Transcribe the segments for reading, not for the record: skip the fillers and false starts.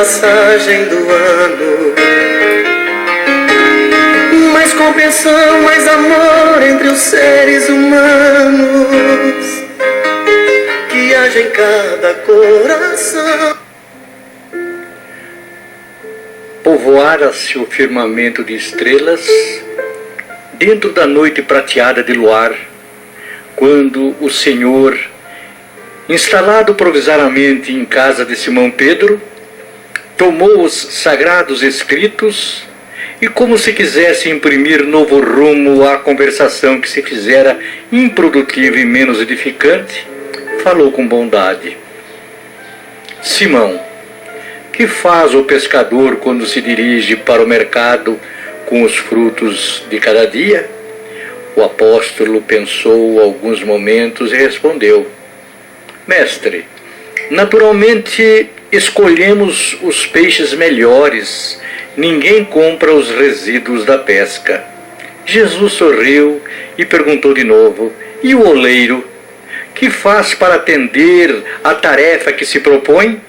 passagem do ano. Mais compreensão, mais amor entre os seres humanos, que haja em cada coração. Povoara-se o firmamento de estrelas dentro da noite prateada de luar, quando o Senhor, instalado provisoriamente em casa de Simão Pedro, tomou os sagrados escritos e, como se quisesse imprimir novo rumo à conversação que se fizera improdutiva e menos edificante, falou com bondade: Simão, que faz o pescador quando se dirige para o mercado com os frutos de cada dia? O apóstolo pensou alguns momentos e respondeu: Mestre, naturalmente escolhemos os peixes melhores, ninguém compra os resíduos da pesca. Jesus sorriu e perguntou de novo: E o oleiro? Que faz para atender à tarefa que se propõe?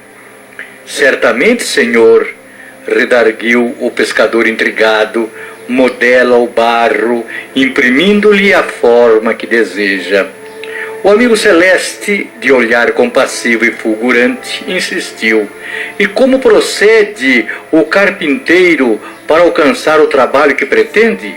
Certamente, Senhor, redarguiu o pescador intrigado, modela o barro, imprimindo-lhe a forma que deseja. O amigo celeste, de olhar compassivo e fulgurante, insistiu: E como procede o carpinteiro para alcançar o trabalho que pretende?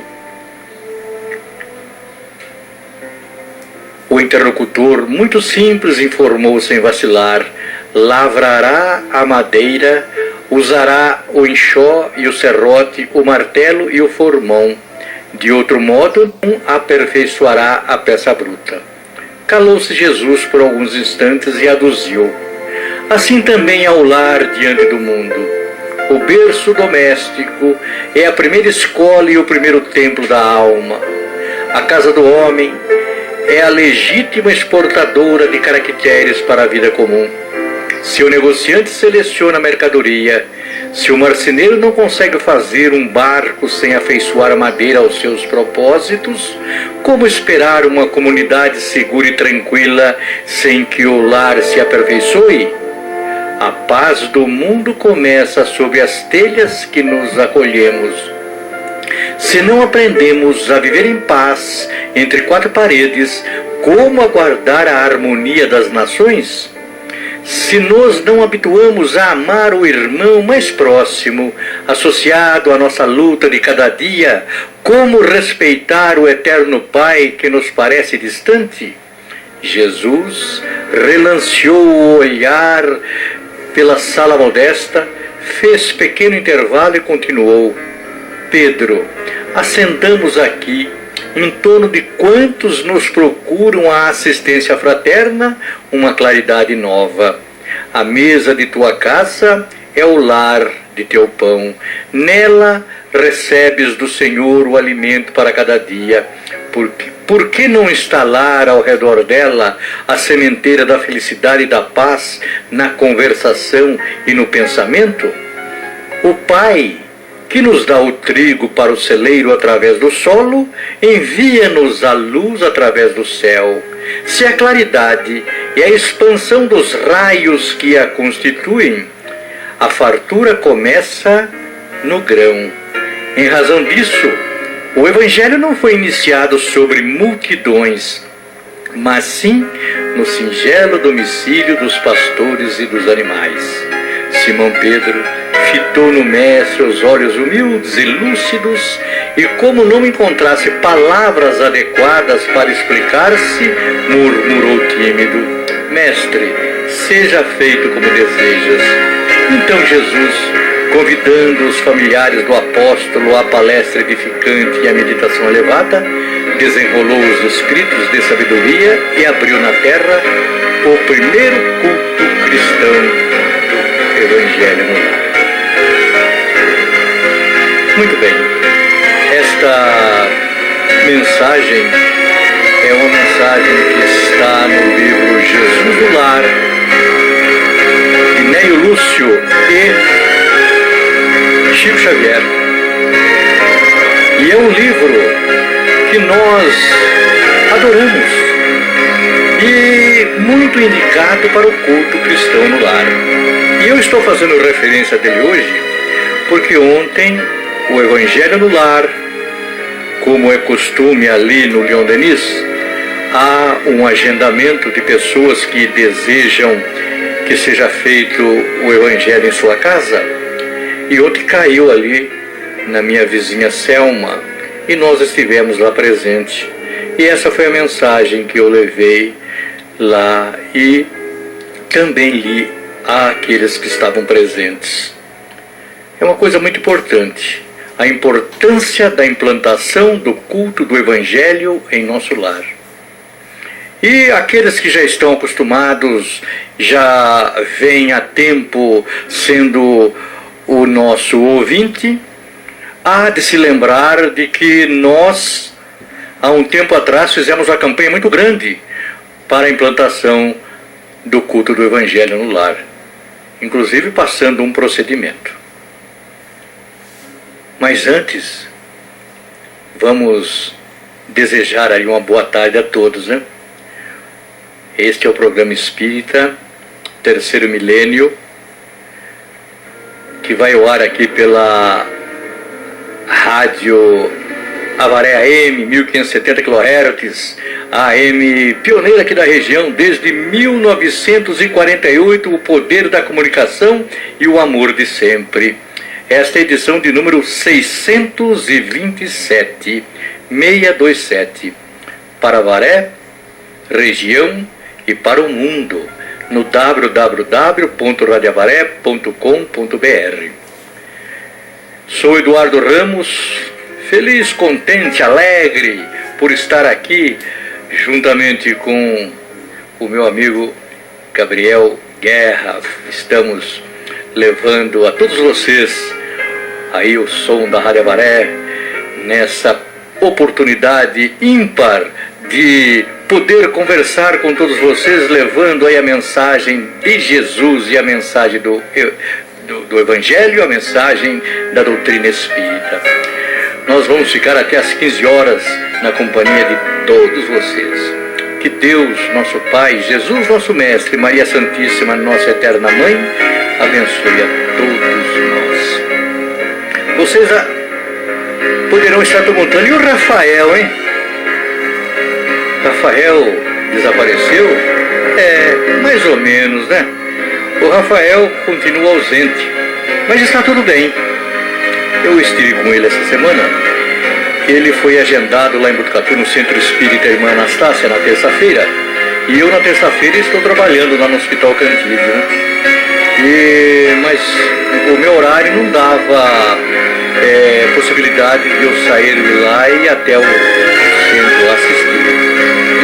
O interlocutor, muito simples, informou sem vacilar: Lavrará a madeira, usará o enxó e o serrote, o martelo e o formão. De outro modo, não aperfeiçoará a peça bruta. Calou-se Jesus por alguns instantes e aduziu: Assim também é o lar diante do mundo. O berço doméstico é a primeira escola e o primeiro templo da alma. A casa do homem é a legítima exportadora de caracteres para a vida comum. Se o negociante seleciona a mercadoria, se o marceneiro não consegue fazer um barco sem afeiçoar a madeira aos seus propósitos, como esperar uma comunidade segura e tranquila sem que o lar se aperfeiçoe? A paz do mundo começa sob as telhas que nos acolhemos. Se não aprendemos a viver em paz entre quatro paredes, como aguardar a harmonia das nações? Se nós não habituamos a amar o irmão mais próximo, associado à nossa luta de cada dia, como respeitar o eterno Pai que nos parece distante? Jesus relanceou o olhar pela sala modesta, fez pequeno intervalo e continuou: Pedro, assentamos aqui em torno de quantos nos procuram a assistência fraterna, uma claridade nova. A mesa de tua casa é o lar de teu pão. Nela recebes do Senhor o alimento para cada dia. Por que não instalar ao redor dela a sementeira da felicidade e da paz na conversação e no pensamento? O Pai, que nos dá o trigo para o celeiro através do solo, envia-nos a luz através do céu. Se a claridade é a expansão dos raios que a constituem, a fartura começa no grão. Em razão disso, o Evangelho não foi iniciado sobre multidões, mas sim no singelo domicílio dos pastores e dos animais. Simão Pedro fitou no mestre os olhos humildes e lúcidos, e como não encontrasse palavras adequadas para explicar-se, murmurou tímido: Mestre, seja feito como desejas. Então Jesus, convidando os familiares do apóstolo à palestra edificante e à meditação elevada, desenrolou os escritos de sabedoria e abriu na terra o primeiro culto cristão do Evangelho no lar. Muito bem, esta mensagem é uma mensagem que está no livro Jesus do Lar, de Neio Lúcio e Chico Xavier. E é um livro que nós adoramos. E muito indicado para o culto cristão no lar. E eu estou fazendo referência dele hoje porque ontem o Evangelho no Lar, como é costume ali no Leon Denis, há um agendamento de pessoas que desejam que seja feito o Evangelho em sua casa. E ontem caiu ali na minha vizinha Selma e nós estivemos lá presentes. E essa foi a mensagem que eu levei lá e também li àqueles que estavam presentes. É uma coisa muito importante, a importância da implantação do culto do Evangelho em nosso lar. E aqueles que já estão acostumados, já vêm há tempo sendo o nosso ouvinte, há de se lembrar de que nós, há um tempo atrás, fizemos uma campanha muito grande para a implantação do culto do Evangelho no lar, inclusive passando um procedimento. Mas antes, vamos desejar aí uma boa tarde a todos, né? Este é o programa Espírita, Terceiro Milênio, que vai ao ar aqui pela Rádio Avaré AM, 1570 kHz, AM pioneira aqui da região, desde 1948, o poder da comunicação e o amor de sempre. Esta é a edição de número 627, para Avaré, região e para o mundo, no www.radioavaré.com.br. Sou Eduardo Ramos, feliz, contente, alegre por estar aqui, juntamente com o meu amigo Gabriel Guerra. Estamos levando a todos vocês aí o som da Rádio Avaré, nessa oportunidade ímpar de poder conversar com todos vocês, levando aí a mensagem de Jesus e a mensagem do Evangelho, a mensagem da doutrina espírita. Nós vamos ficar até às 15 horas na companhia de todos vocês. Que Deus, nosso Pai, Jesus, nosso Mestre, Maria Santíssima, nossa eterna Mãe, abençoe a todos nós. Vocês poderão estar perguntando, e o Rafael, hein? Rafael desapareceu? Mais ou menos, né? O Rafael continua ausente, mas está tudo bem. Eu estive com ele essa semana. Ele foi agendado lá em Botucatu, no Centro Espírita Irmã Anastácia, na terça-feira. E eu, na terça-feira, estou trabalhando lá no Hospital Cantídio, né? Mas o meu horário não dava possibilidade de eu sair de lá e ir até o centro assistir.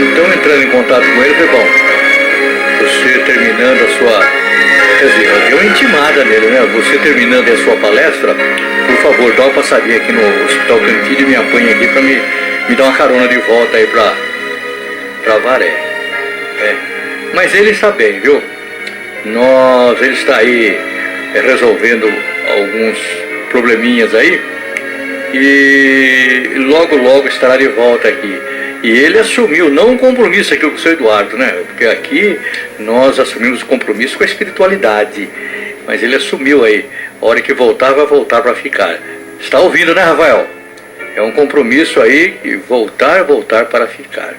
Então, entrando em contato com ele, foi bom. Você terminando a sua... Quer dizer, eu dei uma intimada nele, né? Você terminando a sua palestra, por favor, dá uma passadinha aqui no Hospital Cantídio e me apanha aqui para me dar uma carona de volta aí para Avaré. Mas ele está bem, viu? Ele está aí resolvendo alguns probleminhas aí e logo estará de volta aqui. E ele assumiu, não um compromisso aqui com o seu Eduardo, né? Porque aqui nós assumimos o compromisso com a espiritualidade. Mas ele assumiu aí, a hora que voltar, vai voltar para ficar. Está ouvindo, né, Rafael? É um compromisso aí, voltar para ficar.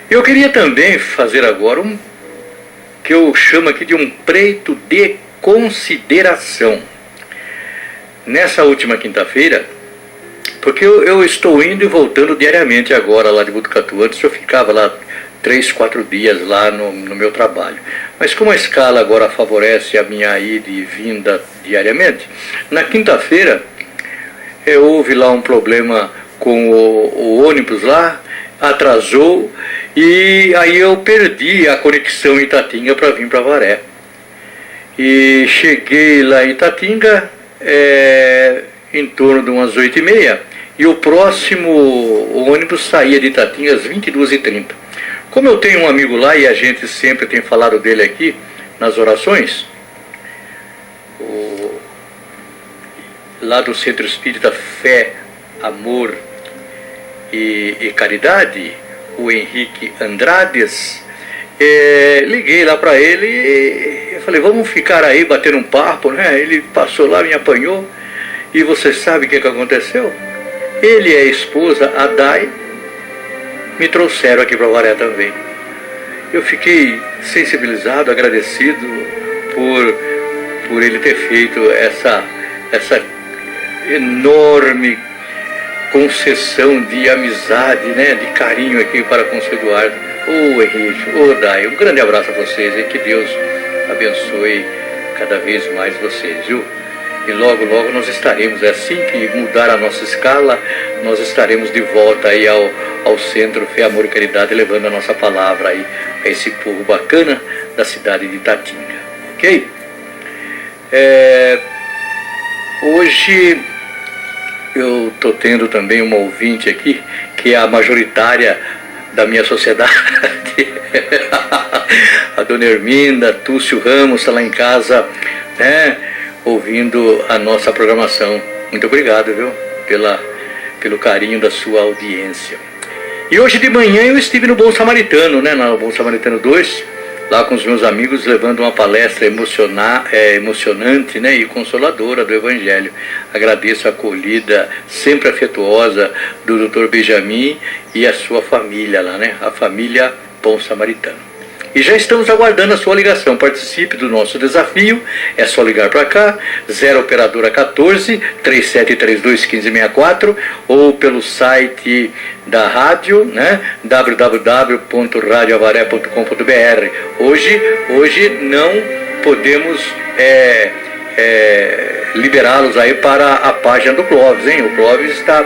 Eu queria também fazer agora que eu chamo aqui de um preito de consideração. Nessa última quinta-feira, porque eu estou indo e voltando diariamente agora lá de Botucatu. Antes eu ficava lá 3, 4 dias lá no meu trabalho. Mas como a escala agora favorece a minha ida e vinda diariamente, na quinta-feira houve lá um problema com o ônibus lá, atrasou, e aí eu perdi a conexão em Itatinga para vir para Avaré. E cheguei lá em Itatinga em torno de umas 8h30, e o próximo ônibus saía de Itatinga às 22h30. Como eu tenho um amigo lá, e a gente sempre tem falado dele aqui nas orações, lá do Centro Espírita Fé, Amor e Caridade, o Henrique Andrades, Liguei lá para ele e eu falei, vamos ficar aí batendo um papo, né? Ele passou lá, me apanhou. E você sabe o que aconteceu? Ele e a esposa, a Dai, me trouxeram aqui para Avaré também. Eu fiquei sensibilizado, agradecido por ele ter feito essa enorme concessão de amizade, né, de carinho aqui para com o seu Eduardo. Ô Henrique, ô Dai, um grande abraço a vocês e que Deus abençoe cada vez mais vocês, viu? E logo, logo nós estaremos, assim que mudar a nossa escala, nós estaremos de volta aí ao Centro Fé, Amor e Caridade, levando a nossa palavra aí a esse povo bacana da cidade de Itatinga, ok? Hoje eu estou tendo também uma ouvinte aqui, que é a majoritária da minha sociedade, a dona Herminda Túcio Ramos, está lá em casa, né, ouvindo a nossa programação. Muito obrigado, viu, pelo carinho da sua audiência. E hoje de manhã eu estive no Bom Samaritano, né, no Bom Samaritano 2, lá com os meus amigos, levando uma palestra emocionante, né, e consoladora do Evangelho. Agradeço a acolhida sempre afetuosa do Dr. Benjamin e a sua família lá, né, a família Bom Samaritano. E já estamos aguardando a sua ligação. Participe do nosso desafio. É só ligar para cá, 0 operadora 14 3732 1564, ou pelo site da rádio, né, www.radioavaré.com.br. Hoje não podemos liberá-los aí para a página do Clóvis, hein? O Clóvis está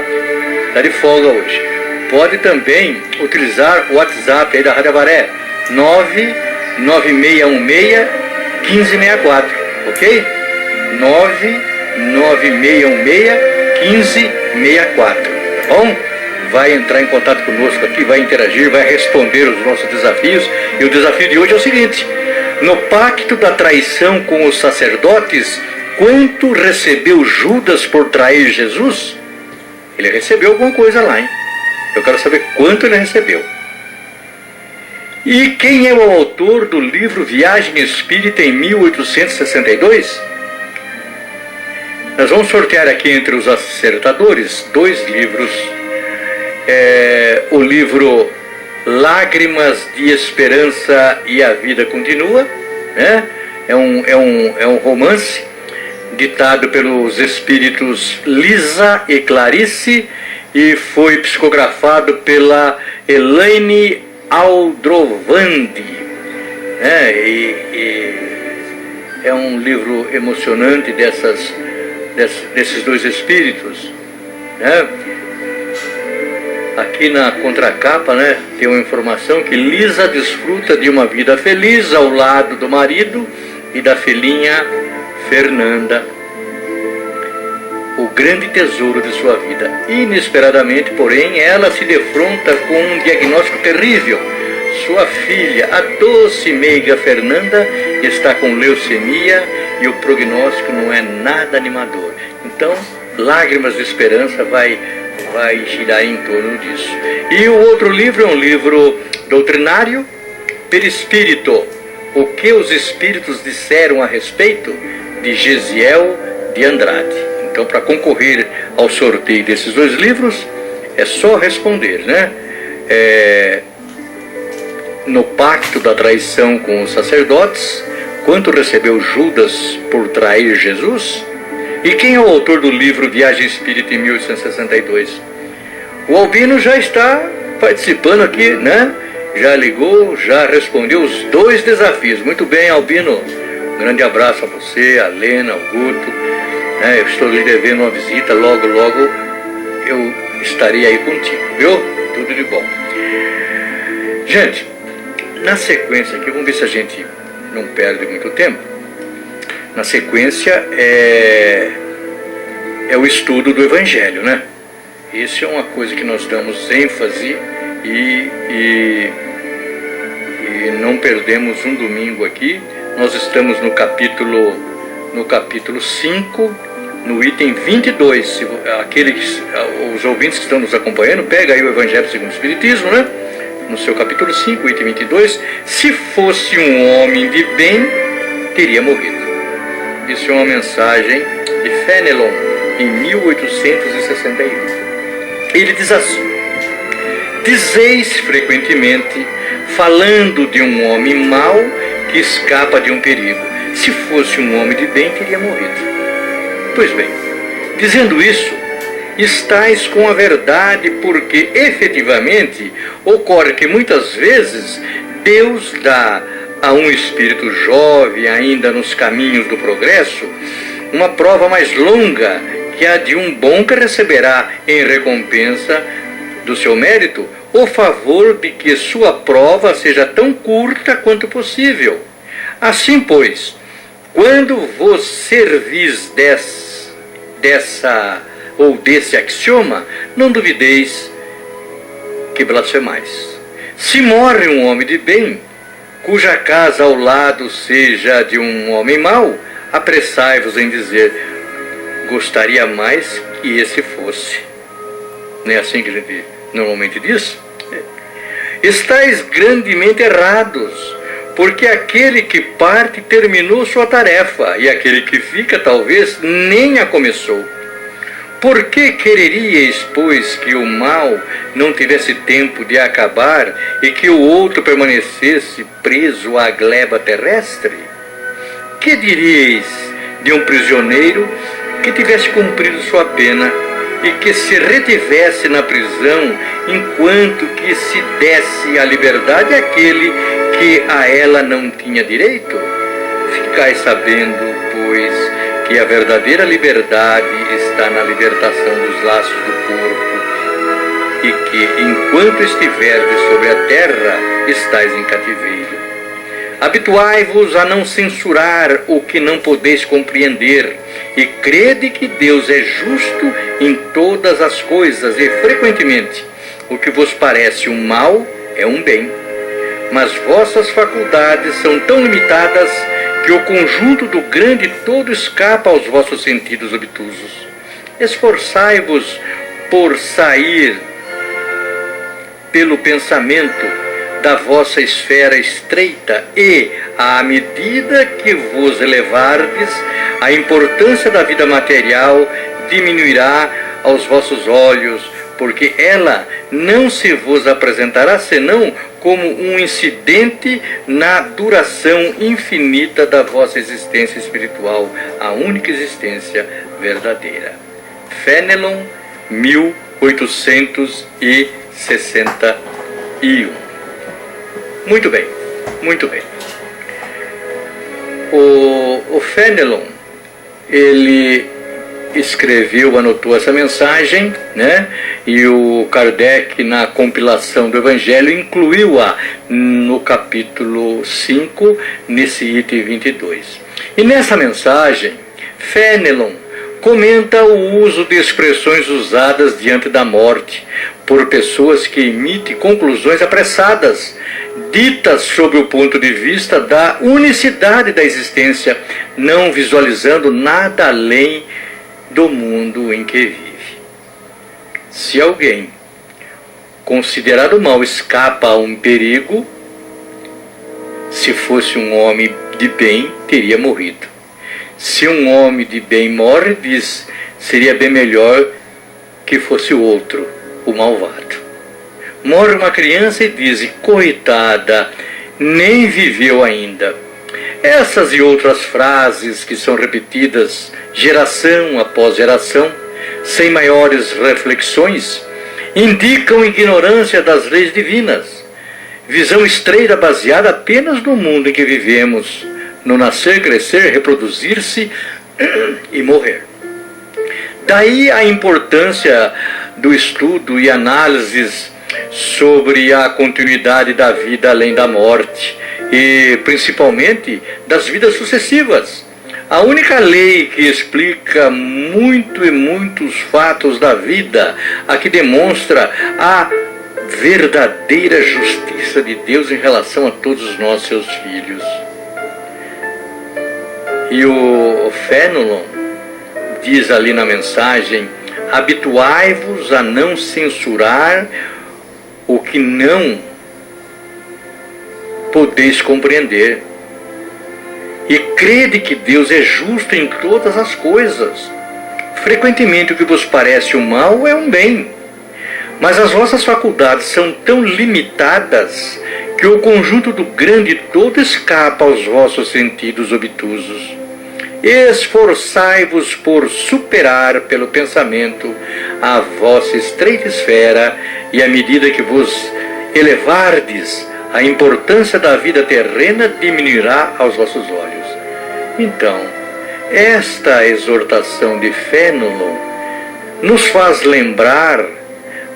de folga hoje. Pode também utilizar o WhatsApp aí da Rádio Avaré, 99616-1564, ok? 99616-1564, tá bom? Vai entrar em contato conosco aqui, vai interagir, vai responder os nossos desafios. E o desafio de hoje é o seguinte: no pacto da traição com os sacerdotes, quanto recebeu Judas por trair Jesus? Ele recebeu alguma coisa lá, hein? Eu quero saber quanto ele recebeu. E quem é o autor do livro Viagem Espírita em 1862? Nós vamos sortear aqui entre os acertadores 2 livros. O livro Lágrimas de Esperança e a Vida Continua, né? É um romance ditado pelos espíritos Lisa e Clarice e foi psicografado pela Elaine Aldrovandi, né? É um livro emocionante desses 2 espíritos, né? Aqui na contracapa, né, tem uma informação que Lisa desfruta de uma vida feliz ao lado do marido e da filhinha Fernanda, o grande tesouro de sua vida. Inesperadamente, porém, ela se defronta com um diagnóstico terrível. Sua filha, a doce e meiga Fernanda, está com leucemia e o prognóstico não é nada animador. Então, Lágrimas de Esperança vai girar em torno disso. E o outro livro é um livro doutrinário, Perispírito, o que os espíritos disseram a respeito, de Gesiel de Andrade. Então, para concorrer ao sorteio desses 2 livros, é só responder, né? No pacto da traição com os sacerdotes, quanto recebeu Judas por trair Jesus? E quem é o autor do livro Viagem Espírita em 1862? O Albino já está participando aqui, né? Já ligou, já respondeu os 2 desafios. Muito bem, Albino. Um grande abraço a você, a Lena, ao Guto. Eu estou lhe devendo uma visita, logo, logo eu estarei aí contigo, viu? Tudo de bom. Gente, na sequência aqui, vamos ver se a gente não perde muito tempo. Na sequência é o estudo do Evangelho, né? Isso é uma coisa que nós damos ênfase e não perdemos um domingo aqui. Nós estamos no capítulo 5, no item 22. Os ouvintes que estão nos acompanhando, pega aí o Evangelho segundo o Espiritismo, né? no seu capítulo 5, item 22, se fosse um homem de bem, teria morrido. Isso é uma mensagem de Fénelon, em 1861. Ele diz assim: dizeis frequentemente, falando de um homem mau que escapa de um perigo, se fosse um homem de bem, teria morrido. Pois bem, dizendo isso, estais com a verdade, porque efetivamente ocorre que muitas vezes Deus dá a um espírito jovem, ainda nos caminhos do progresso, uma prova mais longa que a de um bom que receberá em recompensa do seu mérito o favor de que sua prova seja tão curta quanto possível. Assim, pois, quando vos servis desse axioma, não duvideis que blasfemais. Se morre um homem de bem, cuja casa ao lado seja de um homem mau, apressai-vos em dizer: gostaria mais que esse fosse. Não é assim que a gente normalmente diz? Estais grandemente errados, porque aquele que parte terminou sua tarefa, e aquele que fica talvez nem a começou. Por que quereríeis, pois, que o mal não tivesse tempo de acabar e que o outro permanecesse preso à gleba terrestre? Que diríeis de um prisioneiro que tivesse cumprido sua pena e que se retivesse na prisão enquanto que se desse a liberdade àquele que a ela não tinha direito? Ficai sabendo, pois, que a verdadeira liberdade está na libertação dos laços do corpo, e que, enquanto estiverdes sobre a terra, estáis em cativeiro. Habituai-vos a não censurar o que não podeis compreender, e crede que Deus é justo em todas as coisas, e frequentemente o que vos parece um mal é um bem. Mas vossas faculdades são tão limitadas que o conjunto do grande todo escapa aos vossos sentidos obtusos. Esforçai-vos por sair pelo pensamento da vossa esfera estreita e, à medida que vos elevardes, a importância da vida material diminuirá aos vossos olhos, porque ela não se vos apresentará senão como um incidente na duração infinita da vossa existência espiritual, a única existência verdadeira. Fénelon, 1861. Muito bem, muito bem. O Fénelon, ele escreveu, anotou essa mensagem, né? E o Kardec, na compilação do Evangelho, incluiu-a no capítulo 5, nesse item 22. E nessa mensagem, Fénelon comenta o uso de expressões usadas diante da morte por pessoas que emitem conclusões apressadas, ditas sob o ponto de vista da unicidade da existência, não visualizando nada além do mundo em que vive. Se alguém considerado mal escapa a um perigo, se fosse um homem de bem, teria morrido. Se um homem de bem morre, diz, seria bem melhor que fosse o outro, o malvado. Morre uma criança e diz, coitada, nem viveu ainda. Essas e outras frases que são repetidas geração após geração, sem maiores reflexões, indicam ignorância das leis divinas, visão estreita baseada apenas no mundo em que vivemos, no nascer, crescer, reproduzir-se e morrer. Daí a importância do estudo e análises sobre a continuidade da vida além da morte, e principalmente das vidas sucessivas. A única lei que explica muito e muitos fatos da vida, a que demonstra a verdadeira justiça de Deus em relação a todos nós, seus filhos. E o Fénelon diz ali na mensagem, habituai-vos a não censurar o que não podeis compreender. E crede que Deus é justo em todas as coisas. Frequentemente o que vos parece um mal é um bem, mas as vossas faculdades são tão limitadas que o conjunto do grande todo escapa aos vossos sentidos obtusos. Esforçai-vos por superar pelo pensamento a vossa estreita esfera, e à medida que vos elevardes, a importância da vida terrena diminuirá aos vossos olhos. Então, esta exortação de Fénelon nos faz lembrar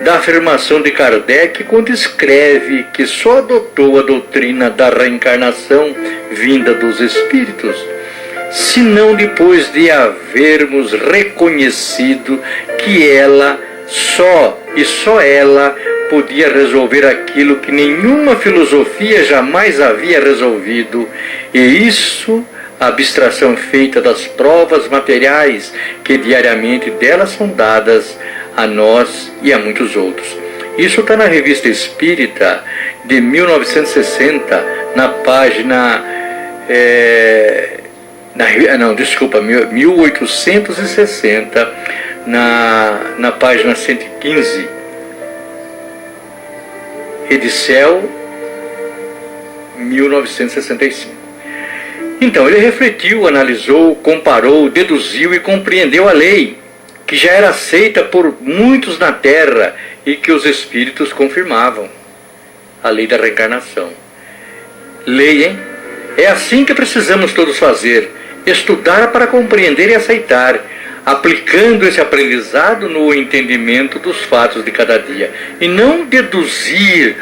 da afirmação de Kardec quando escreve que só adotou a doutrina da reencarnação vinda dos espíritos, senão depois de havermos reconhecido que ela, só ela, podia resolver aquilo que nenhuma filosofia jamais havia resolvido, e isso, a abstração feita das provas materiais que diariamente delas são dadas a nós e a muitos outros. Isso está na Revista Espírita de 1960, na página 1860, na página 115, Edicel 1965. Então, ele refletiu, analisou, comparou, deduziu e compreendeu a lei, que já era aceita por muitos na Terra e que os espíritos confirmavam. A lei da reencarnação. Lei, hein? É assim que precisamos todos fazer: estudar para compreender e aceitar, aplicando esse aprendizado no entendimento dos fatos de cada dia, e não deduzir,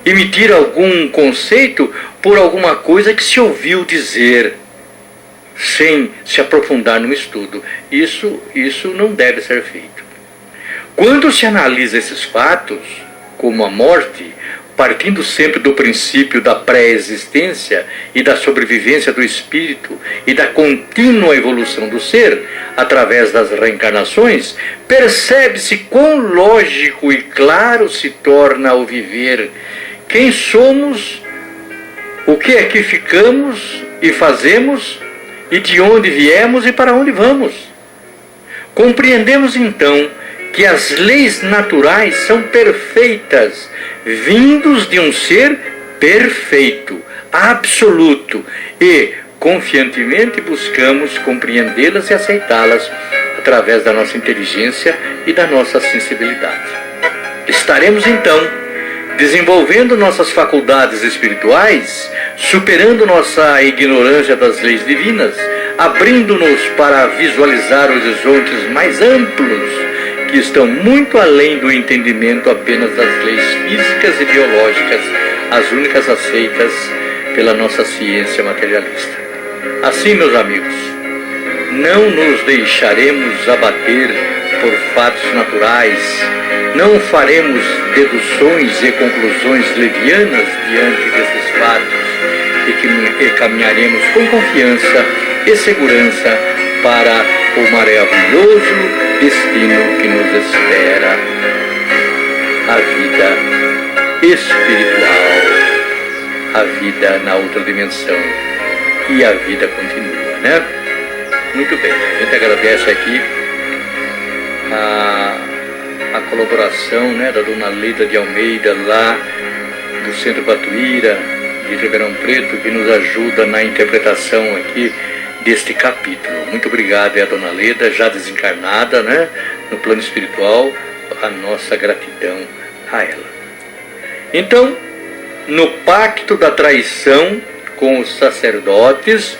emitir algum conceito por alguma coisa que se ouviu dizer, sem se aprofundar no estudo. Isso não deve ser feito. Quando se analisa esses fatos, como a morte, partindo sempre do princípio da pré-existência e da sobrevivência do espírito e da contínua evolução do ser, através das reencarnações, percebe-se quão lógico e claro se torna ao viver quem somos, o que é que ficamos e fazemos, e de onde viemos e para onde vamos. Compreendemos então que as leis naturais são perfeitas, vindos de um ser perfeito, absoluto, e confiantemente buscamos compreendê-las e aceitá-las através da nossa inteligência e da nossa sensibilidade. Estaremos então desenvolvendo nossas faculdades espirituais, superando nossa ignorância das leis divinas, abrindo-nos para visualizar horizontes mais amplos, que estão muito além do entendimento apenas das leis físicas e biológicas, as únicas aceitas pela nossa ciência materialista. Assim, meus amigos, não nos deixaremos abater por fatos naturais, não faremos deduções e conclusões levianas diante desses fatos, e caminharemos com confiança e segurança para o maravilhoso destino que nos espera, a vida espiritual, a vida na outra dimensão, e a vida continua, né? Muito bem, a gente agradece aqui a colaboração, né, da dona Leda de Almeida, lá do Centro Patuíra, de Ribeirão Preto, que nos ajuda na interpretação aqui deste capítulo. Muito obrigado, a dona Leda, já desencarnada, né, no plano espiritual, a nossa gratidão a ela. Então, no pacto da traição com os sacerdotes,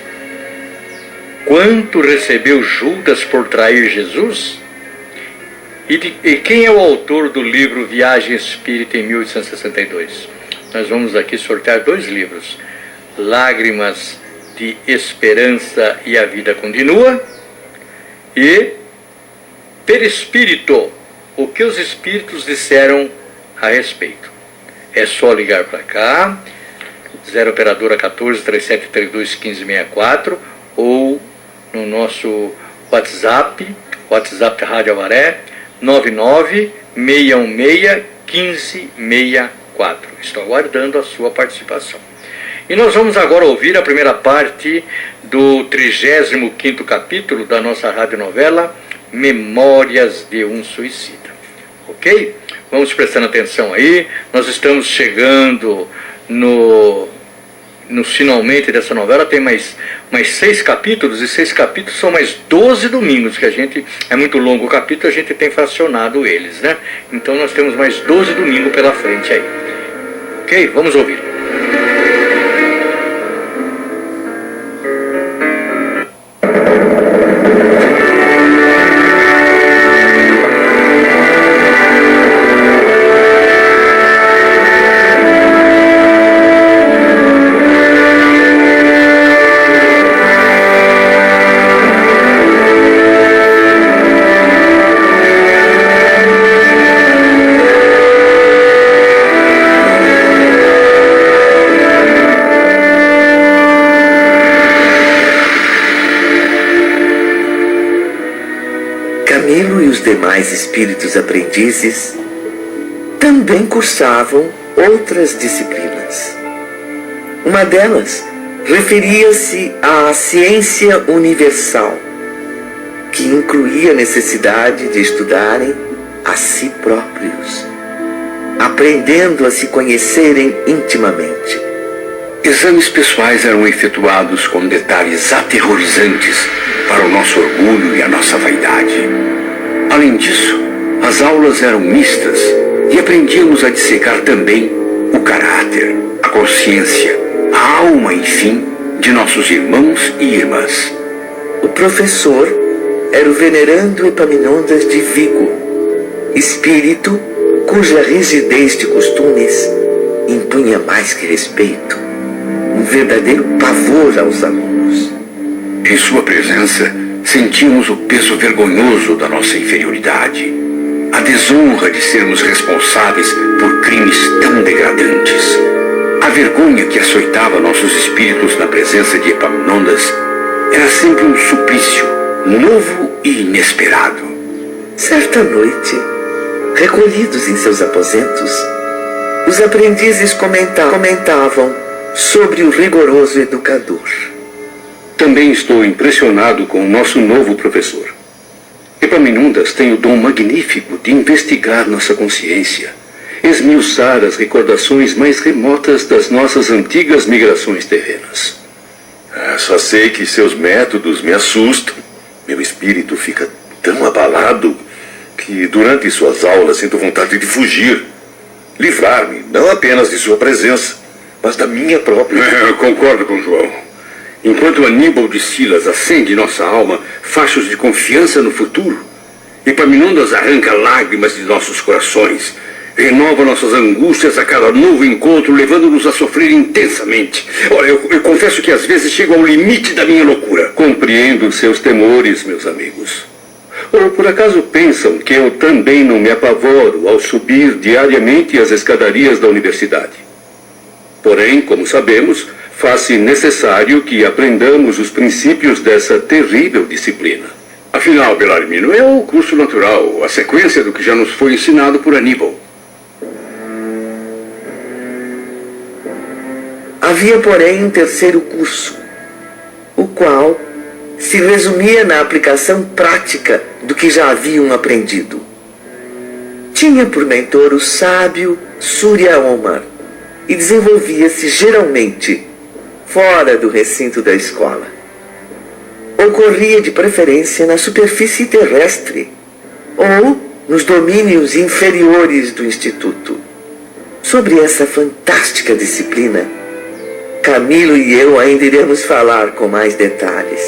quanto recebeu Judas por trair Jesus? E quem é o autor do livro Viagem Espírita em 1862? Nós vamos aqui sortear 2 livros: Lágrimas de Esperança e a Vida Continua, e Perispírito, o que os espíritos disseram a respeito. É só ligar para cá, 0 operadora 14 3732 1564, ou no nosso WhatsApp da Rádio Avaré, 99-616-1564. Estou aguardando a sua participação. E nós vamos agora ouvir a primeira parte do 35º capítulo da nossa radionovela Memórias de um Suicida. Ok? Vamos prestando atenção aí. Nós estamos chegando no finalmente dessa novela. Tem mais 6 capítulos, e 6 capítulos são mais 12 domingos, que a gente, é muito longo o capítulo, a gente tem fracionado eles, né? Então nós temos mais 12 domingos pela frente aí. Ok? Vamos ouvir. Camilo e os demais espíritos aprendizes também cursavam outras disciplinas. Uma delas referia-se à ciência universal, que incluía a necessidade de estudarem a si próprios, aprendendo a se conhecerem intimamente. Exames pessoais eram efetuados com detalhes aterrorizantes para o nosso orgulho e a nossa vaidade. Além disso, as aulas eram mistas e aprendíamos a dissecar também o caráter, a consciência, a alma, enfim, de nossos irmãos e irmãs. O professor era o venerando Epaminondas de Vigo, espírito cuja rigidez de costumes impunha mais que respeito, um verdadeiro pavor aos alunos. Em sua presença, sentíamos o peso vergonhoso da nossa inferioridade, a desonra de sermos responsáveis por crimes tão degradantes. A vergonha que açoitava nossos espíritos na presença de Epaminondas era sempre um suplício novo e inesperado. Certa noite, recolhidos em seus aposentos, os aprendizes comentavam sobre o rigoroso educador. Também estou impressionado com o nosso novo professor. Epaminondas tem o dom magnífico de investigar nossa consciência, esmiuçar as recordações mais remotas das nossas antigas migrações terrenas. Só sei que seus métodos me assustam. Meu espírito fica tão abalado que durante suas aulas sinto vontade de fugir, livrar-me não apenas de sua presença, mas da minha própria. Eu concordo com João. Enquanto Aníbal de Silas acende nossa alma fachos de confiança no futuro, Epaminondas arranca lágrimas de nossos corações, renova nossas angústias a cada novo encontro, levando-nos a sofrer intensamente. Olha, eu confesso que às vezes chego ao limite da minha loucura. Compreendo seus temores, meus amigos. Ou por acaso pensam que eu também não me apavoro ao subir diariamente as escadarias da universidade? Porém, como sabemos, faz-se necessário que aprendamos os princípios dessa terrível disciplina. Afinal, Belarmino, é o curso natural, a sequência do que já nos foi ensinado por Aníbal. Havia, porém, um terceiro curso, o qual se resumia na aplicação prática do que já haviam aprendido. Tinha por mentor o sábio Surya Omar e desenvolvia-se geralmente fora do recinto da escola. Ocorria de preferência na superfície terrestre ou nos domínios inferiores do instituto. Sobre essa fantástica disciplina, Camilo e eu ainda iremos falar com mais detalhes.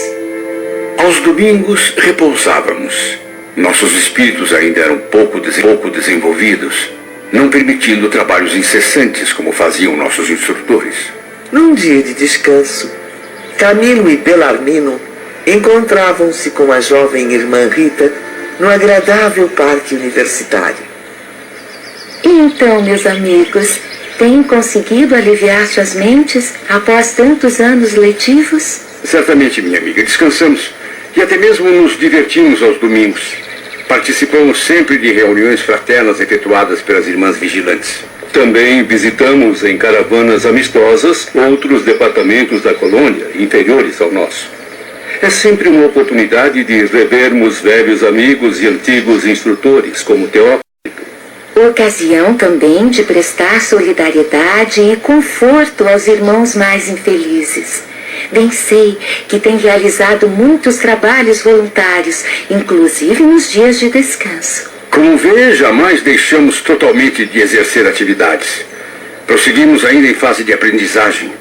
Aos domingos repousávamos. Nossos espíritos ainda eram pouco desenvolvidos, não permitindo trabalhos incessantes como faziam nossos instrutores. Num dia de descanso, Camilo e Belarmino encontravam-se com a jovem irmã Rita no agradável parque universitário. E então, meus amigos, têm conseguido aliviar suas mentes após tantos anos letivos? Certamente, minha amiga, descansamos e até mesmo nos divertimos aos domingos. Participamos sempre de reuniões fraternas efetuadas pelas irmãs vigilantes. Também visitamos em caravanas amistosas outros departamentos da colônia, inferiores ao nosso. É sempre uma oportunidade de revermos velhos amigos e antigos instrutores, como Teócrito. Ocasião também de prestar solidariedade e conforto aos irmãos mais infelizes. Bem sei que tem realizado muitos trabalhos voluntários, inclusive nos dias de descanso. Como vê, jamais deixamos totalmente de exercer atividades. Prosseguimos ainda em fase de aprendizagem.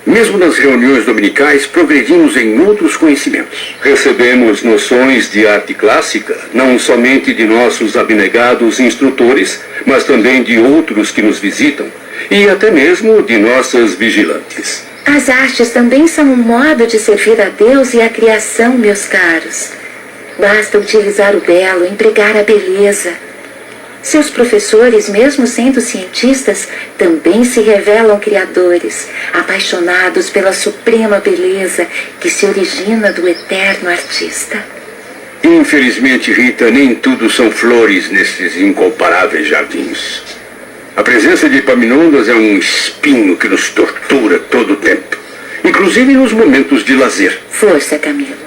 Mesmo nas reuniões dominicais, progredimos em outros conhecimentos. Recebemos noções de arte clássica, não somente de nossos abnegados instrutores, mas também de outros que nos visitam, e até mesmo de nossas vigilantes. As artes também são um modo de servir a Deus e a criação, meus caros. Basta utilizar o belo, empregar a beleza. Seus professores, mesmo sendo cientistas, também se revelam criadores, apaixonados pela suprema beleza que se origina do eterno artista. Infelizmente, Rita, nem tudo são flores nesses incomparáveis jardins. A presença de Epaminondas é um espinho que nos tortura todo o tempo, inclusive nos momentos de lazer. Força, Camilo.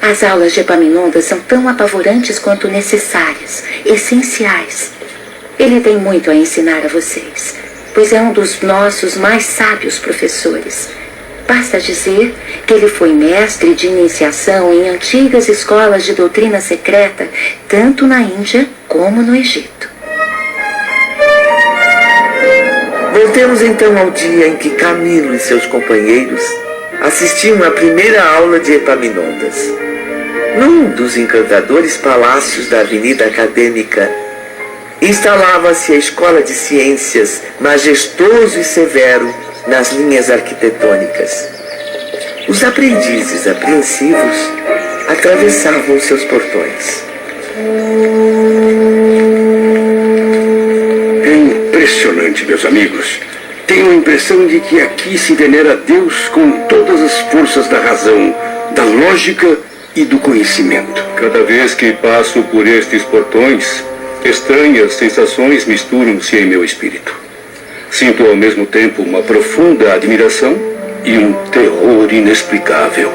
As aulas de Epaminondas são tão apavorantes quanto necessárias, essenciais. Ele tem muito a ensinar a vocês, pois é um dos nossos mais sábios professores. Basta dizer que ele foi mestre de iniciação em antigas escolas de doutrina secreta, tanto na Índia como no Egito. Voltemos então ao dia em que Camilo e seus companheiros assistiam à primeira aula de Epaminondas. Num dos encantadores palácios da Avenida Acadêmica, instalava-se a Escola de Ciências, majestoso e severo nas linhas arquitetônicas. Os aprendizes apreensivos atravessavam seus portões. É impressionante, meus amigos. Tenho a impressão de que aqui se venera Deus com todas as forças da razão, da lógica e do conhecimento. Cada vez que passo por estes portões, estranhas sensações misturam-se em meu espírito. Sinto ao mesmo tempo uma profunda admiração e um terror inexplicável.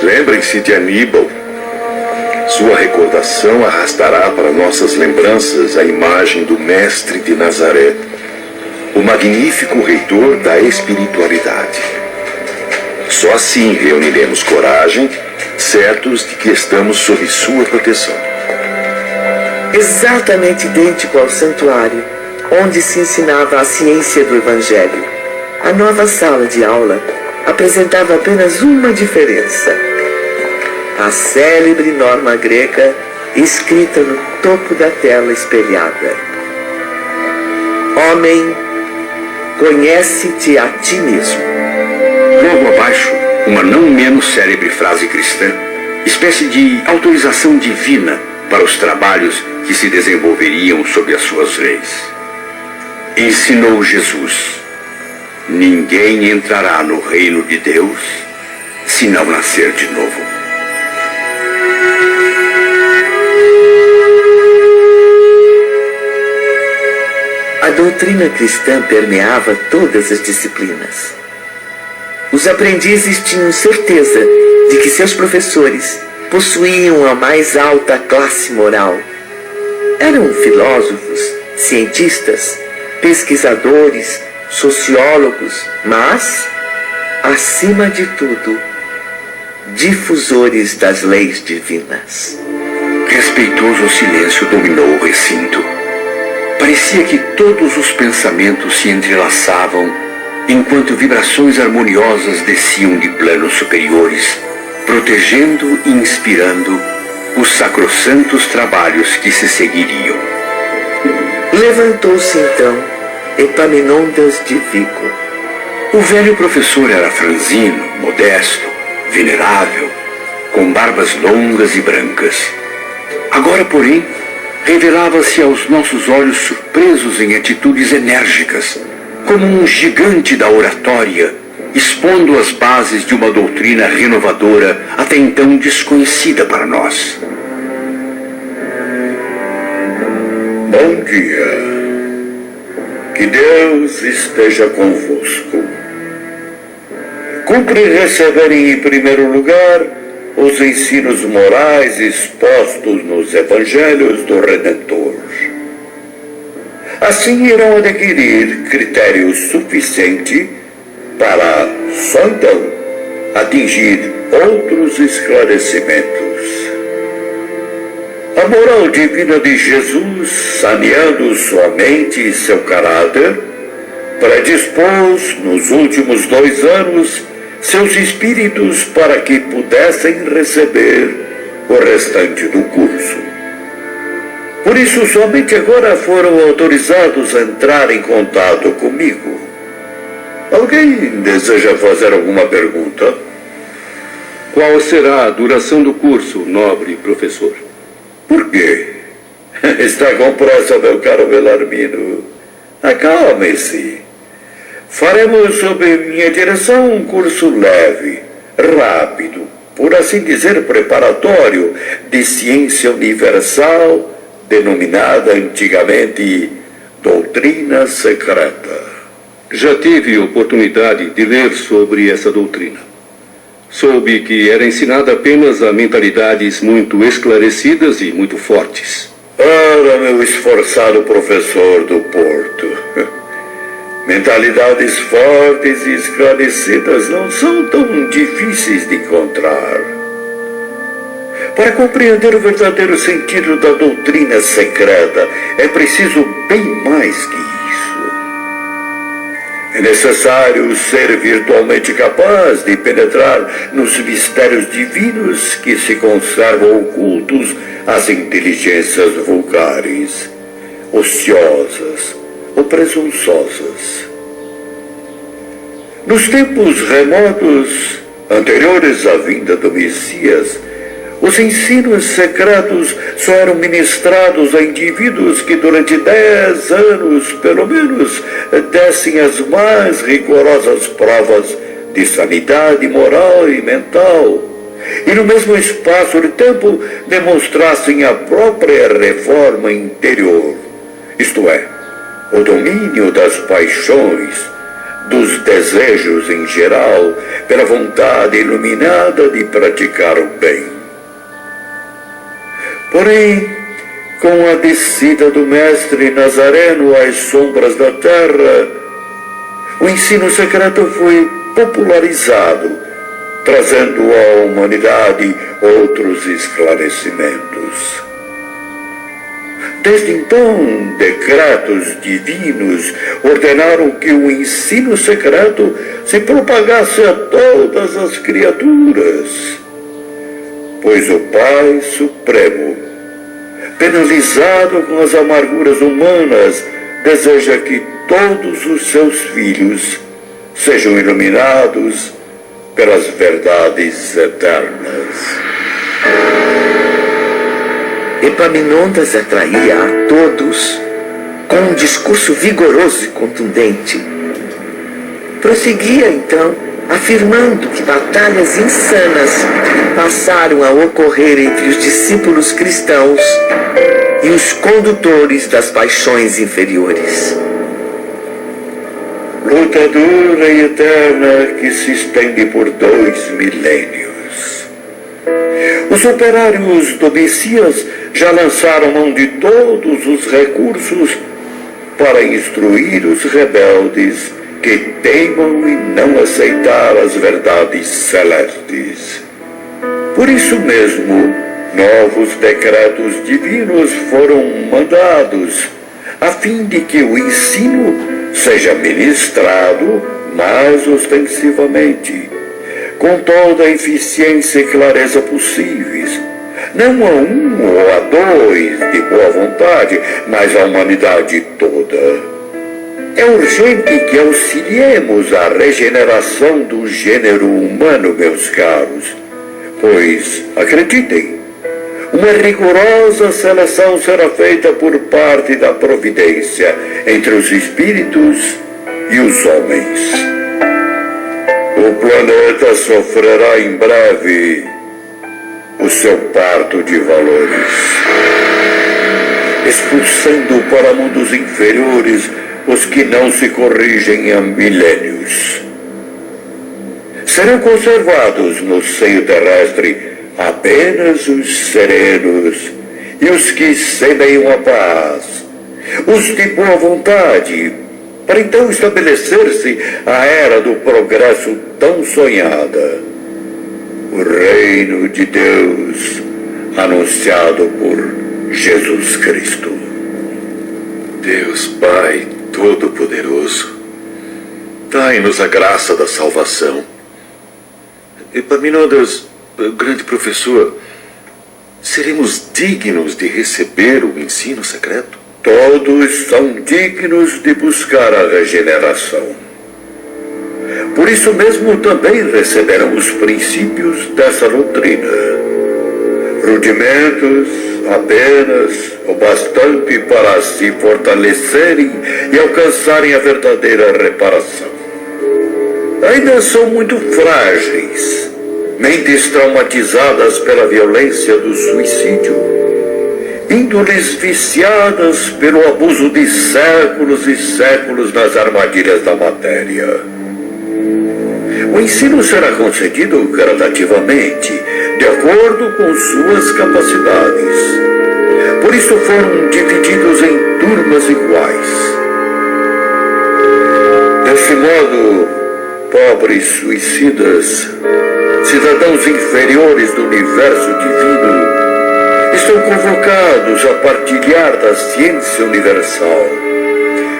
Lembrem-se de Aníbal. Sua recordação arrastará para nossas lembranças a imagem do Mestre de Nazaré, o magnífico reitor da espiritualidade. Só assim reuniremos coragem, certos de que estamos sob sua proteção. Exatamente idêntico ao santuário, onde se ensinava a ciência do Evangelho, a nova sala de aula apresentava apenas uma diferença: a célebre norma grega escrita no topo da tela espelhada. Homem, conhece-te a ti mesmo. Logo abaixo, uma não menos célebre frase cristã, espécie de autorização divina para os trabalhos que se desenvolveriam sob as suas leis. Ensinou Jesus: ninguém entrará no reino de Deus se não nascer de novo. A doutrina cristã permeava todas as disciplinas. Os aprendizes tinham certeza de que seus professores possuíam a mais alta classe moral. Eram filósofos, cientistas, pesquisadores, sociólogos, mas, acima de tudo, difusores das leis divinas. Respeitoso silêncio dominou o recinto. Parecia que todos os pensamentos se entrelaçavam, enquanto vibrações harmoniosas desciam de planos superiores, protegendo e inspirando os sacrossantos trabalhos que se seguiriam. Levantou-se então Epaminondas de Vico. O velho professor era franzino, modesto, venerável, com barbas longas e brancas. Agora, porém, revelava-se aos nossos olhos surpresos em atitudes enérgicas, como um gigante da oratória, expondo as bases de uma doutrina renovadora até então desconhecida para nós. Bom dia. Que Deus esteja convosco. Cumpre receberem em primeiro lugar os ensinos morais expostos nos evangelhos do Redentor. Assim irão adquirir critério suficiente para, só então, atingir outros esclarecimentos. A moral divina de Jesus, saneando sua mente e seu caráter, predispôs, nos últimos 2 anos, seus espíritos para que pudessem receber o restante do curso. Por isso, somente agora foram autorizados a entrar em contato comigo. Alguém deseja fazer alguma pergunta? Qual será a duração do curso, nobre professor? Por quê? Está com pressa, meu caro Belarmino. Acalme-se. Faremos sob minha direção um curso leve, rápido, por assim dizer preparatório, de ciência universal, denominada antigamente doutrina secreta. Já tive oportunidade de ler sobre essa doutrina. Soube que era ensinada apenas a mentalidades muito esclarecidas e muito fortes. Ora, meu esforçado professor do Porto. Mentalidades fortes e esclarecidas não são tão difíceis de encontrar. Para compreender o verdadeiro sentido da doutrina secreta, é preciso bem mais que isso. É necessário ser virtualmente capaz de penetrar nos mistérios divinos que se conservam ocultos às inteligências vulgares, ociosas ou presunçosas. Nos tempos remotos, anteriores à vinda do Messias, os ensinos secretos só eram ministrados a indivíduos que durante 10 anos, pelo menos, dessem as mais rigorosas provas de sanidade moral e mental, e no mesmo espaço de tempo demonstrassem a própria reforma interior, isto é, o domínio das paixões, dos desejos em geral, pela vontade iluminada de praticar o bem. Porém, com a descida do Mestre Nazareno às sombras da terra, o ensino secreto foi popularizado, trazendo à humanidade outros esclarecimentos. Desde então, decretos divinos ordenaram que o ensino secreto se propagasse a todas as criaturas, pois o Pai Supremo, penalizado com as amarguras humanas, deseja que todos os seus filhos sejam iluminados pelas verdades eternas. Epaminondas atraía a todos com um discurso vigoroso e contundente. Prosseguia, então, afirmando que batalhas insanas passaram a ocorrer entre os discípulos cristãos e os condutores das paixões inferiores. Luta dura e eterna que se estende por 2 milênios. Os operários do Messias já lançaram mão de todos os recursos para instruir os rebeldes que teimam em não aceitar as verdades celestes. Por isso mesmo, novos decretos divinos foram mandados, a fim de que o ensino seja ministrado mais ostensivamente, com toda a eficiência e clareza possíveis, não a um ou a 2 de boa vontade, mas a humanidade toda. É urgente que auxiliemos a regeneração do gênero humano, meus caros, pois, acreditem, uma rigorosa seleção será feita por parte da providência entre os espíritos e os homens. O planeta sofrerá em breve o seu parto de valores, expulsando para mundos inferiores os que não se corrigem há milênios. Serão conservados no seio terrestre apenas os serenos e os que semeiam a paz, os de boa vontade, para então estabelecer-se a era do progresso tão sonhada, o reino de Deus anunciado por Jesus Cristo. Deus Pai Todo-Poderoso, dai-nos a graça da salvação. Epaminondas, grande professor, seremos dignos de receber o ensino secreto? Todos são dignos de buscar a regeneração. Por isso mesmo também receberão os princípios dessa doutrina. Rudimentos apenas o bastante para se fortalecerem e alcançarem a verdadeira reparação. Ainda são muito frágeis, mentes traumatizadas pela violência do suicídio, índoles viciadas pelo abuso de séculos e séculos nas armadilhas da matéria. O ensino será concedido gradativamente, de acordo com suas capacidades. Por isso foram divididos em turmas iguais. Desse modo, pobres suicidas, cidadãos inferiores do universo divino, estão convocados a partilhar da ciência universal,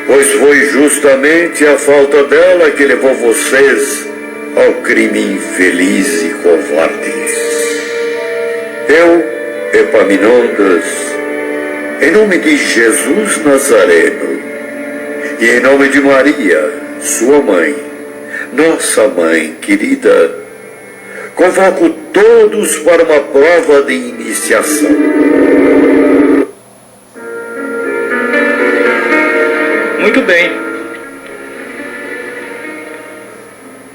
pois foi justamente a falta dela que levou vocês ao crime infeliz e covarde. Eu, Epaminondas, em nome de Jesus Nazareno e em nome de Maria, sua mãe, nossa mãe querida, convoco todos para uma prova de iniciação. Muito bem.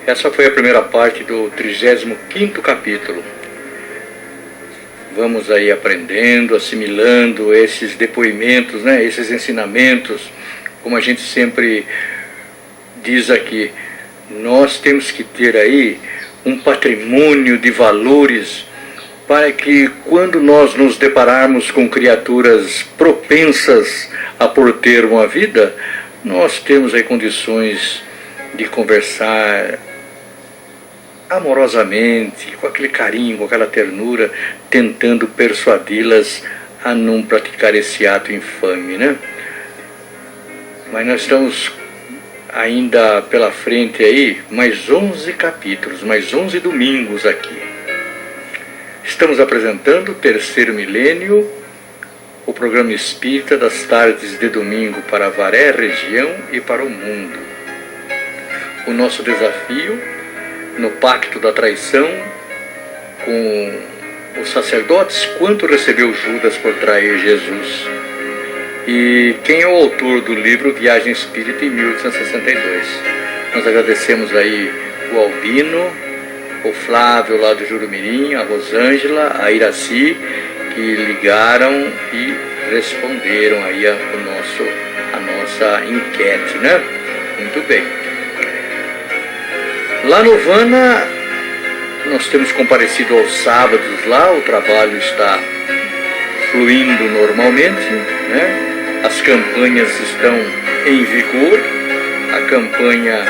Essa foi a primeira parte do 35º capítulo. Vamos aí aprendendo, assimilando esses depoimentos, né, esses ensinamentos. Como a gente sempre diz aqui, nós temos que ter aí um patrimônio de valores para que quando nós nos depararmos com criaturas propensas a por ter uma vida, nós temos aí condições de conversar amorosamente, com aquele carinho, com aquela ternura, tentando persuadi-las a não praticar esse ato infame, né? Mas nós estamos ainda pela frente aí, mais 11 capítulos, mais 11 domingos aqui. Estamos apresentando o terceiro milênio, o programa espírita das tardes de domingo para Avaré, região e para o mundo. O nosso desafio no pacto da traição com os sacerdotes, quanto recebeu Judas por trair Jesus? E quem é o autor do livro Viagem Espírita em 1862? Nós agradecemos aí o Albino, o Flávio lá do Jurumirim, a Rosângela, a Iraci, que ligaram e responderam aí a nossa enquete, né? Muito bem. Lá no Vana, nós temos comparecido aos sábados lá, o trabalho está fluindo normalmente, né? As campanhas estão em vigor, a campanha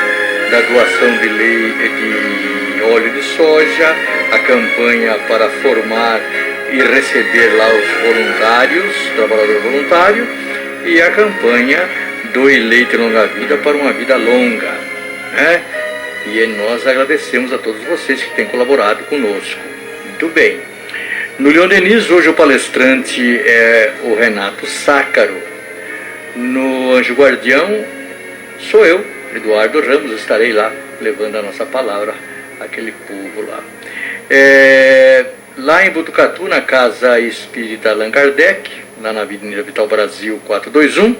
da doação de óleo de soja, a campanha para formar e receber lá os voluntários, trabalhador voluntário, e a campanha do Eleito Longa Vida para uma vida longa, né? E nós agradecemos a todos vocês que têm colaborado conosco. Muito bem. No Leon Denis, hoje o palestrante é o Renato Sácaro. No Anjo Guardião, sou eu, Eduardo Ramos, estarei lá levando a nossa palavra àquele povo lá. Lá em Botucatu, na Casa Espírita Allan Kardec, lá na Avenida Vital Brasil 421,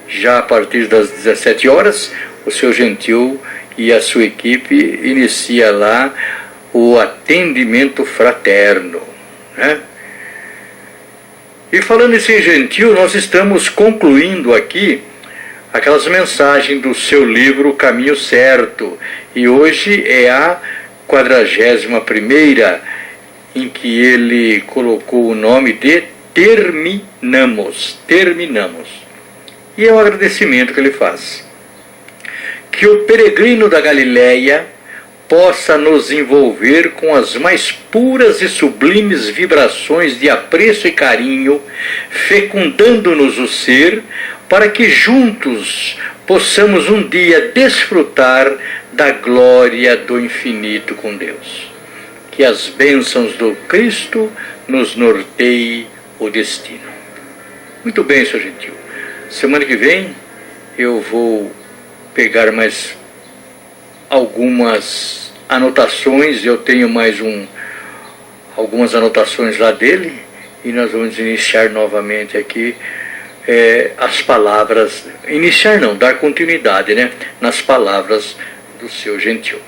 já a partir das 17 horas, o seu Gentil e a sua equipe inicia lá o atendimento fraterno, né? E falando em Gentil, nós estamos concluindo aqui aquelas mensagens do seu livro O Caminho Certo. E hoje é a 41ª em que ele colocou o nome de Terminamos. Terminamos. E é o agradecimento que ele faz. Que o peregrino da Galileia possa nos envolver com as mais puras e sublimes vibrações de apreço e carinho, fecundando-nos o ser, para que juntos possamos um dia desfrutar da glória do infinito com Deus. Que as bênçãos do Cristo nos norteiem o destino. Muito bem, Sr. Gentil. Semana que vem eu vou pegar mais algumas anotações, eu tenho mais algumas anotações lá dele, e nós vamos iniciar novamente aqui as palavras, iniciar não, dar continuidade, né, nas palavras do seu Gentil.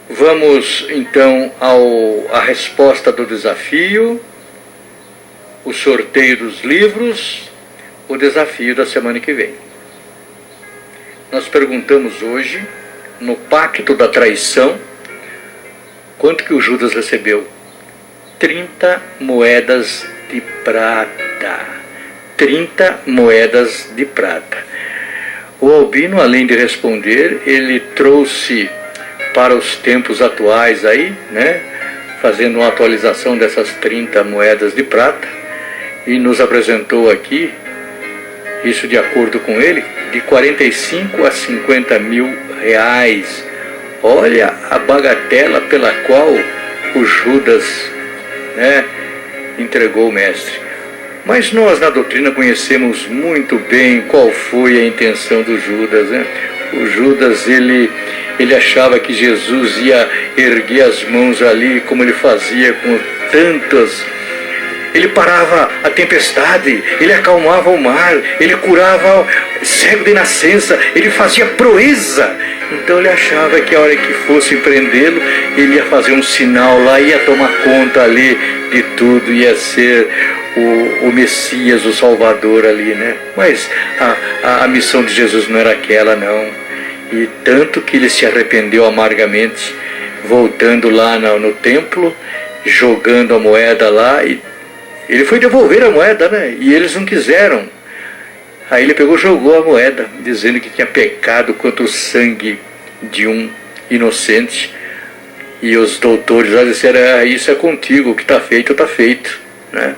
Vamos então à resposta do desafio, o sorteio dos livros, o desafio da semana que vem. Nós perguntamos hoje, no pacto da traição, quanto que o Judas recebeu? 30 moedas de prata. 30 moedas de prata. O Albino, além de responder, ele trouxe para os tempos atuais aí, né, fazendo uma atualização dessas 30 moedas de prata, e nos apresentou aqui, isso de acordo com ele, de 45 a 50 mil reais. Olha a bagatela pela qual o Judas, né, entregou o mestre. Mas nós na doutrina conhecemos muito bem qual foi a intenção do Judas, né? O Judas, ele achava que Jesus ia erguer as mãos ali, como ele fazia com tantas. Ele parava a tempestade, ele acalmava o mar, ele curava cego de nascença, ele fazia proeza. Então ele achava que a hora que fosse prendê-lo, ele ia fazer um sinal lá, ia tomar conta ali de tudo, ia ser o Messias, o Salvador ali, né? Mas a missão de Jesus não era aquela, não. E tanto que ele se arrependeu amargamente, voltando lá no templo, jogando a moeda lá, e ele foi devolver a moeda, né? E eles não quiseram. Aí ele pegou e jogou a moeda, dizendo que tinha pecado contra o sangue de um inocente. E os doutores lá disseram, isso é contigo, o que está feito, está feito, né?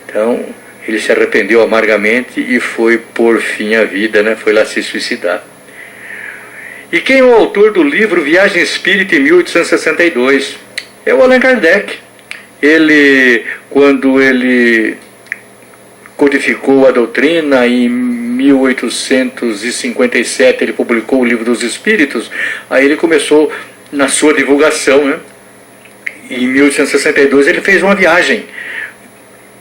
Então, ele se arrependeu amargamente e foi por fim à vida, né? Foi lá se suicidar. E quem é o autor do livro Viagem Espírita em 1862? É o Allan Kardec. Ele, quando ele codificou a doutrina em 1857, ele publicou o Livro dos Espíritos, aí ele começou na sua divulgação, né? Em 1862 ele fez uma viagem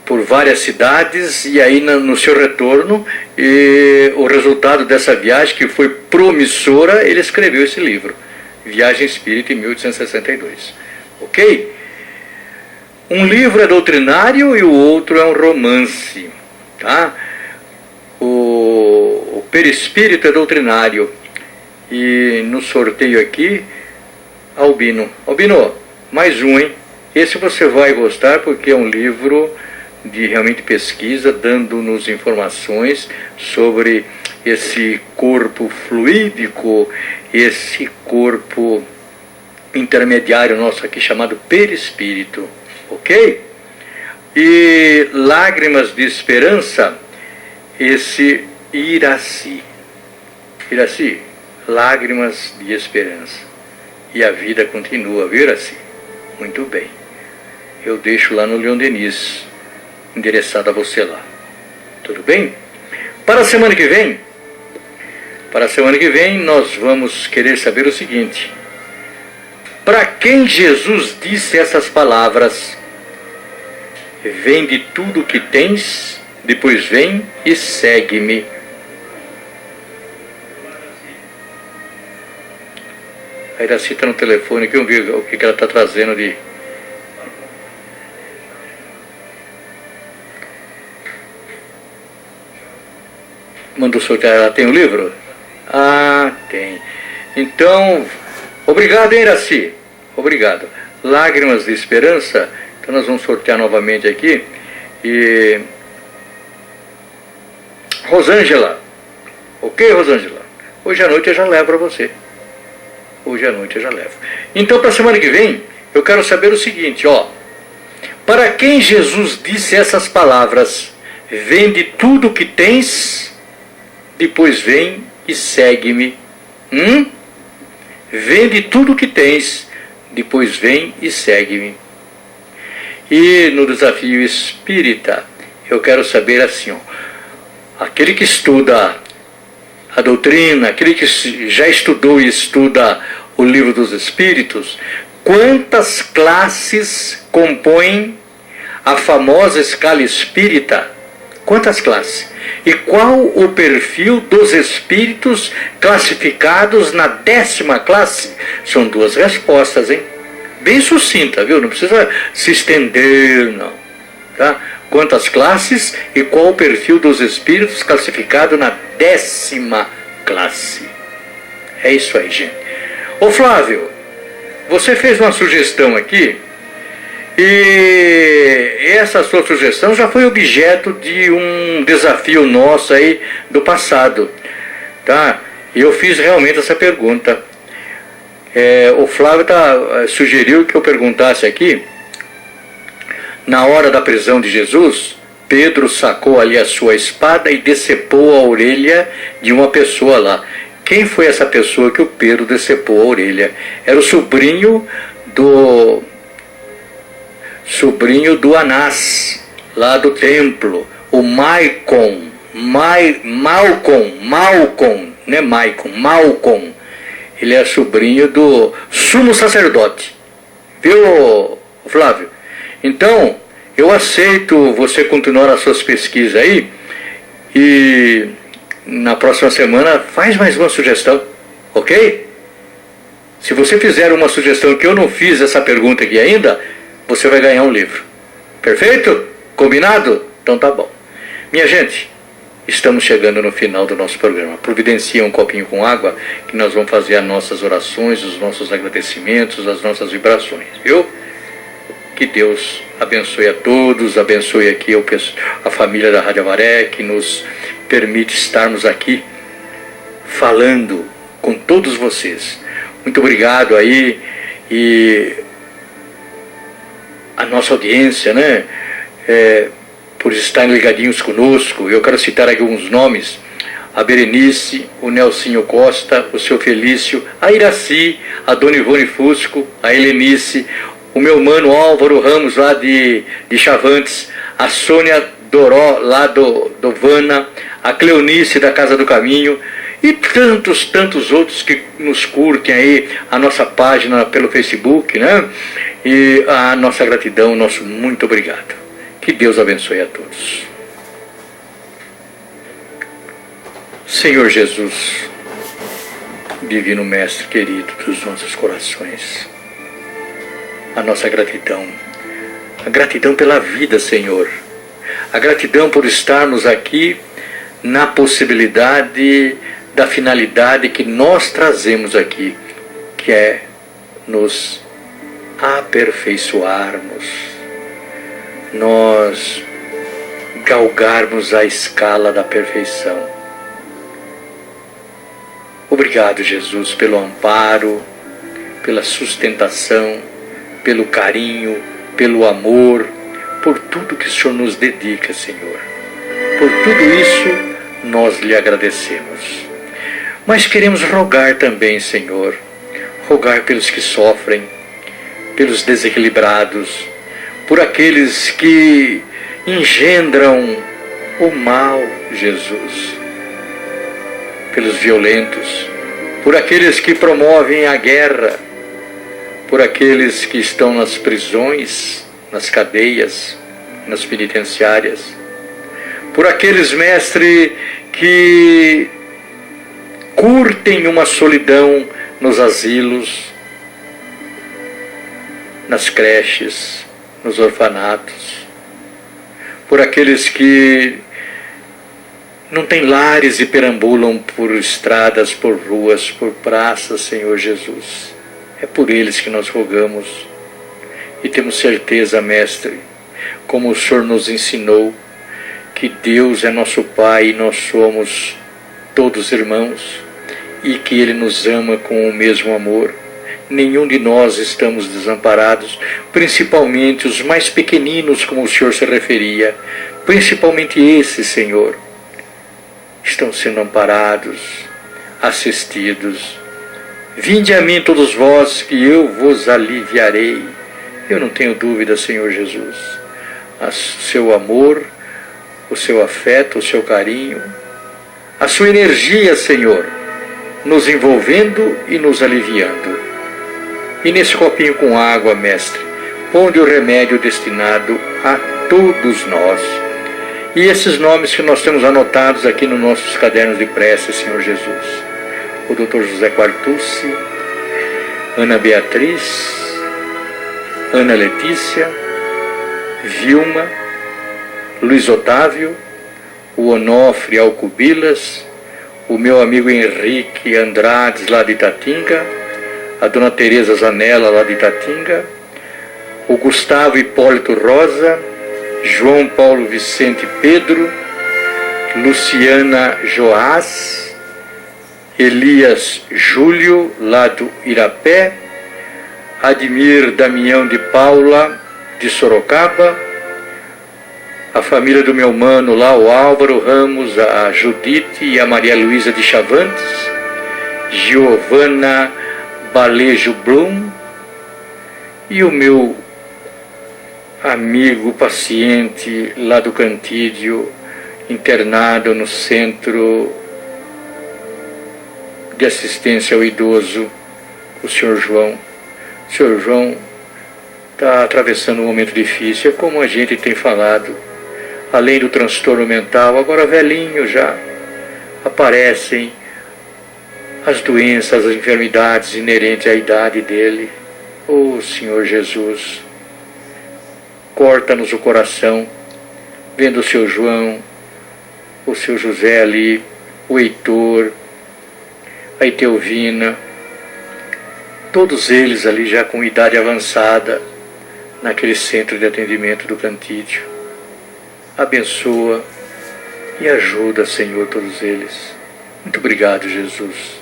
por várias cidades, e aí no seu retorno, e o resultado dessa viagem, que foi promissora, ele escreveu esse livro, Viagem Espírita em 1862. Ok? Um livro é doutrinário e o outro é um romance, tá? O perispírito é doutrinário. E no sorteio aqui, Albino, mais um, hein? Esse você vai gostar, porque é um livro de realmente pesquisa, dando-nos informações sobre esse corpo fluídico, esse corpo intermediário nosso aqui chamado perispírito. Ok? E Lágrimas de Esperança, esse Iraci. Iraci, Lágrimas de Esperança. E a vida continua, viu, Iraci? Muito bem. Eu deixo lá no Leon Denis, endereçado a você lá. Tudo bem? Para a semana que vem, nós vamos querer saber o seguinte: para quem Jesus disse essas palavras? Vende tudo o que tens, depois vem e segue-me. A Iraci está no telefone aqui, vamos ver o que ela está trazendo de... mandou sortear? Ela tem o livro? Ah, tem. Então, obrigado, hein, Iraci? Obrigado. Lágrimas de Esperança. Então nós vamos sortear novamente aqui. E Rosângela. Ok, Rosângela? Hoje à noite eu já levo para você. Hoje à noite eu já levo. Então, para a semana que vem, eu quero saber o seguinte, ó. Para quem Jesus disse essas palavras: vende tudo o que tens, depois vem e segue-me. Vende tudo o que tens, depois vem e segue-me. E no desafio espírita, eu quero saber assim, ó, aquele que estuda a doutrina, aquele que já estudou e estuda o livro dos Espíritos, quantas classes compõem a famosa escala espírita? Quantas classes? E qual o perfil dos espíritos classificados na 10ª classe? São 2 respostas, hein? Bem sucinta, viu? Não precisa se estender, não. Tá? Quantas classes e qual o perfil dos espíritos classificado na 10ª classe? É isso aí, gente. Ô Flávio, você fez uma sugestão aqui, e essa sua sugestão já foi objeto de um desafio nosso aí do passado, tá? E eu fiz realmente essa pergunta. O Flávio sugeriu que eu perguntasse aqui, na hora da prisão de Jesus, Pedro sacou ali a sua espada e decepou a orelha de uma pessoa lá. Quem foi essa pessoa que o Pedro decepou a orelha? Era o sobrinho do Anás, lá do templo, o Malcom, né, Malcom. Ele é sobrinho do sumo sacerdote. Viu, Flávio? Então, eu aceito você continuar as suas pesquisas aí, e na próxima semana faz mais uma sugestão, ok? Se você fizer uma sugestão que eu não fiz essa pergunta aqui ainda, você vai ganhar um livro. Perfeito? Combinado? Então tá bom. Minha gente, estamos chegando no final do nosso programa. Providencia um copinho com água, que nós vamos fazer as nossas orações, os nossos agradecimentos, as nossas vibrações, viu? Que Deus abençoe a todos, abençoe aqui a família da Rádio Avaré, que nos permite estarmos aqui falando com todos vocês. Muito obrigado aí, e a nossa audiência, né, por estarem ligadinhos conosco. Eu quero citar aqui alguns nomes: a Berenice, o Nelsinho Costa, o seu Felício, a Iraci, a Dona Ivone Fusco, a Helenice, o meu mano Álvaro Ramos, lá de Chavantes, a Sônia Doró, lá do Vana, a Cleonice, da Casa do Caminho, e tantos outros que nos curtem aí a nossa página pelo Facebook, né? E a nossa gratidão, nosso muito obrigado. Que Deus abençoe a todos. Senhor Jesus, Divino Mestre querido dos nossos corações, a nossa gratidão, a gratidão pela vida, Senhor, a gratidão por estarmos aqui na possibilidade da finalidade que nós trazemos aqui, que é nos aperfeiçoarmos, nós galgarmos a escala da perfeição. Obrigado, Jesus, pelo amparo, pela sustentação, pelo carinho, pelo amor, por tudo que o Senhor nos dedica, Senhor. Por tudo isso, nós lhe agradecemos. Mas queremos rogar também, Senhor, rogar pelos que sofrem, pelos desequilibrados, por aqueles que engendram o mal, Jesus, pelos violentos, por aqueles que promovem a guerra, por aqueles que estão nas prisões, nas cadeias, nas penitenciárias, por aqueles, Mestre, que curtem uma solidão nos asilos, nas creches, nos orfanatos, por aqueles que não têm lares e perambulam por estradas, por ruas, por praças, Senhor Jesus. É por eles que nós rogamos e temos certeza, Mestre, como o Senhor nos ensinou, que Deus é nosso Pai e nós somos todos irmãos e que Ele nos ama com o mesmo amor. Nenhum de nós estamos desamparados, principalmente os mais pequeninos, como o Senhor se referia, principalmente esses, Senhor, estão sendo amparados, assistidos. Vinde a mim todos vós, que eu vos aliviarei. Eu não tenho dúvida, Senhor Jesus, o seu amor, o seu afeto, o seu carinho, a sua energia, Senhor, nos envolvendo e nos aliviando. E nesse copinho com água, Mestre, ponde o remédio destinado a todos nós. E esses nomes que nós temos anotados aqui nos nossos cadernos de prece, Senhor Jesus. O Dr. José Quartucci, Ana Beatriz, Ana Letícia, Vilma, Luiz Otávio, o Onofre Alcubilas, o meu amigo Henrique Andrades, lá de Itatinga, a dona Tereza Zanella, lá de Itatinga, o Gustavo Hipólito Rosa, João Paulo Vicente Pedro, Luciana Joás, Elias Júlio, lá do Irapé, Admir Damião de Paula, de Sorocaba, a família do meu mano lá, o Álvaro Ramos, a Judite e a Maria Luísa de Chavantes, Giovana Balejo Blum e o meu amigo paciente lá do Cantídio, internado no Centro de Assistência ao Idoso, o Sr. João. O Sr. João está atravessando um momento difícil, é como a gente tem falado, além do transtorno mental, agora velhinho já, aparecem as doenças, as enfermidades inerentes à idade dele. Oh, Senhor Jesus, corta-nos o coração, vendo o seu João, o seu José ali, o Heitor, a Itelvina, todos eles ali já com idade avançada, naquele centro de atendimento do Cantídio. Abençoa e ajuda, Senhor, todos eles. Muito obrigado, Jesus.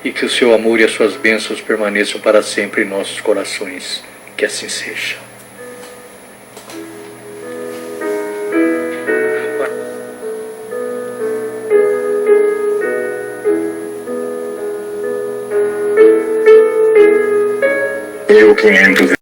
E que o seu amor e as suas bênçãos permaneçam para sempre em nossos corações. Que assim seja. Eu 500